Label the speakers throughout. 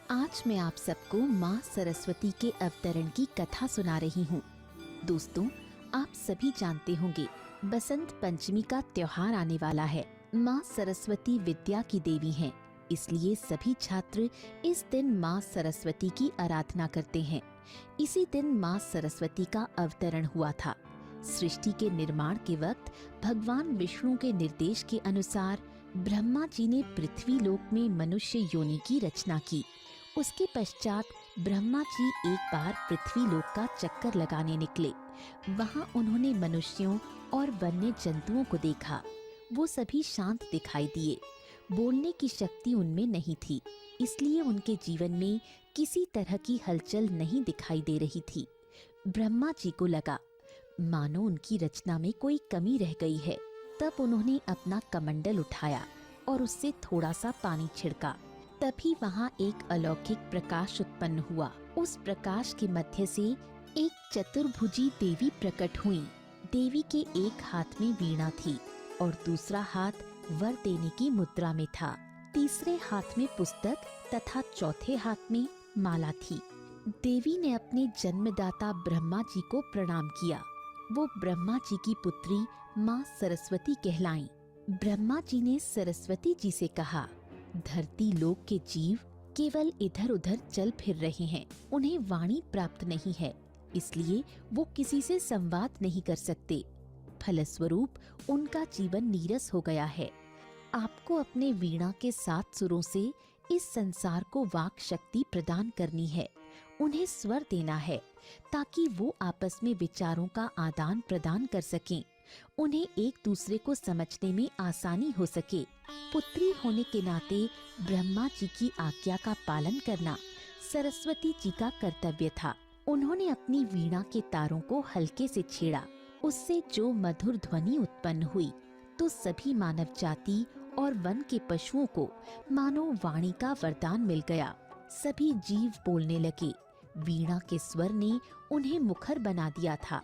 Speaker 1: आज मैं आप सबको माँ सरस्वती के अवतरण की कथा सुना रही हूँ। दोस्तों, आप सभी जानते होंगे बसंत पंचमी का त्योहार आने वाला है। माँ सरस्वती विद्या की देवी हैं, इसलिए सभी छात्र इस दिन माँ सरस्वती की आराधना करते हैं। इसी दिन माँ सरस्वती का अवतरण हुआ था। सृष्टि के निर्माण के वक्त भगवान विष्णु के निर्देश के अनुसार ब्रह्मा जी ने पृथ्वी लोक में मनुष्य योनि की रचना की। उसके पश्चात ब्रह्मा जी एक बार पृथ्वी लोक का चक्कर लगाने निकले। वहां उन्होंने मनुष्यों और वन्य जंतुओं को देखा। वो सभी शांत दिखाई दिए। बोलने की शक्ति उनमें नहीं थी, इसलिए उनके जीवन में किसी तरह की हलचल नहीं दिखाई दे रही थी। ब्रह्मा जी को लगा मानो उनकी रचना में कोई कमी रह गई है। तब उन्होंने अपना कमंडल उठाया और उससे थोड़ा सा पानी छिड़का। तभी वहाँ एक अलौकिक प्रकाश उत्पन्न हुआ। उस प्रकाश के मध्य से एक चतुर्भुजी देवी प्रकट हुई। देवी के एक हाथ में वीणा थी और दूसरा हाथ वर देने की मुद्रा में था। तीसरे हाथ में पुस्तक तथा चौथे हाथ में माला थी। देवी ने अपने जन्मदाता ब्रह्मा जी को प्रणाम किया। वो ब्रह्मा जी की पुत्री माँ सरस्वती कहलाईं। ब्रह्मा जी ने सरस्वती जी से कहा, धरती लोक के जीव केवल इधर उधर चल फिर रहे हैं। उन्हें वाणी प्राप्त नहीं है, इसलिए वो किसी से संवाद नहीं कर सकते। फलस्वरूप उनका जीवन नीरस हो गया है। आपको अपने वीणा के 7 सुरों से इस संसार को वाक शक्ति प्रदान करनी है। उन्हें स्वर देना है ताकि वो आपस में विचारों का आदान प्रदान कर सकें। उन्हें एक दूसरे को समझने में आसानी हो सके। पुत्री होने के नाते ब्रह्मा जी की आज्ञा का पालन करना सरस्वती जी का कर्तव्य था। उन्होंने अपनी वीणा के तारों को हल्के से छेड़ा। उससे जो मधुर ध्वनि उत्पन्न हुई तो सभी मानव जाति और वन के पशुओं को मानो वाणी का वरदान मिल गया। सभी जीव बोलने लगे। वीणा के स्वर ने उन्हें मुखर बना दिया था।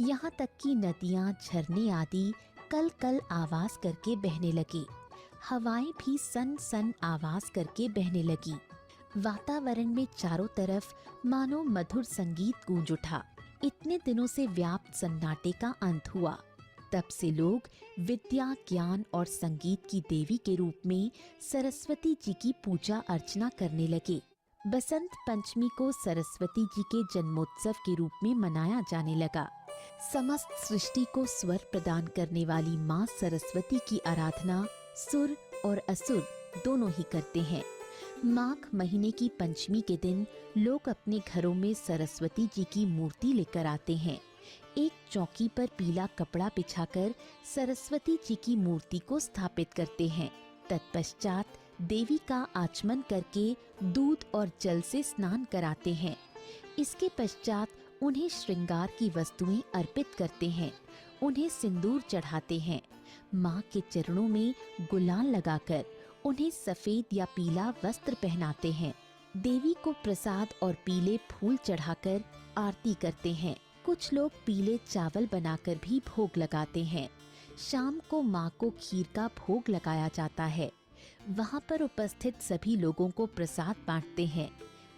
Speaker 1: यहाँ तक कि नदियाँ, झरने आदि कल कल आवाज करके बहने लगे। हवाएं भी सन सन आवाज करके बहने लगी। वातावरण में चारों तरफ मानो मधुर संगीत गूंज उठा। इतने दिनों से व्याप्त सन्नाटे का अंत हुआ। तब से लोग विद्या, ज्ञान और संगीत की देवी के रूप में सरस्वती जी की पूजा अर्चना करने लगे। बसंत पंचमी को सरस्वती जी के जन्मोत्सव के रूप में मनाया जाने लगा। समस्त सृष्टि को स्वर प्रदान करने वाली माँ सरस्वती की आराधना सुर और असुर दोनों ही करते हैं। माघ महीने की पंचमी के दिन लोग अपने घरों में सरस्वती जी की मूर्ति लेकर आते हैं। एक चौकी पर पीला कपड़ा बिछाकर सरस्वती जी की मूर्ति को स्थापित करते हैं। तत्पश्चात देवी का आचमन करके दूध और जल से स्नान कराते हैं। इसके पश्चात उन्हें श्रृंगार की वस्तुएं अर्पित करते हैं। उन्हें सिंदूर चढ़ाते हैं। माँ के चरणों में गुलाल लगाकर उन्हें सफेद या पीला वस्त्र पहनाते हैं। देवी को प्रसाद और पीले फूल चढ़ाकर आरती करते हैं। कुछ लोग पीले चावल बनाकर भी भोग लगाते हैं। शाम को माँ को खीर का भोग लगाया जाता है। वहाँ पर उपस्थित सभी लोगों को प्रसाद बांटते हैं।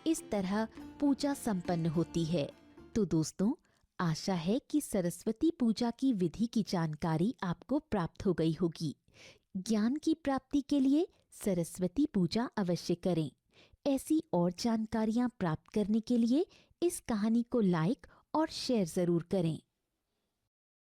Speaker 1: इस तरह पूजा संपन्न होती है। तो दोस्तों, आशा है कि सरस्वती पूजा की विधि की जानकारी आपको प्राप्त हो गई होगी। ज्ञान की प्राप्ति के लिए सरस्वती पूजा अवश्य करें। ऐसी और जानकारियाँ प्राप्त करने के लिए इस कहानी को लाइक और शेयर जरूर करें।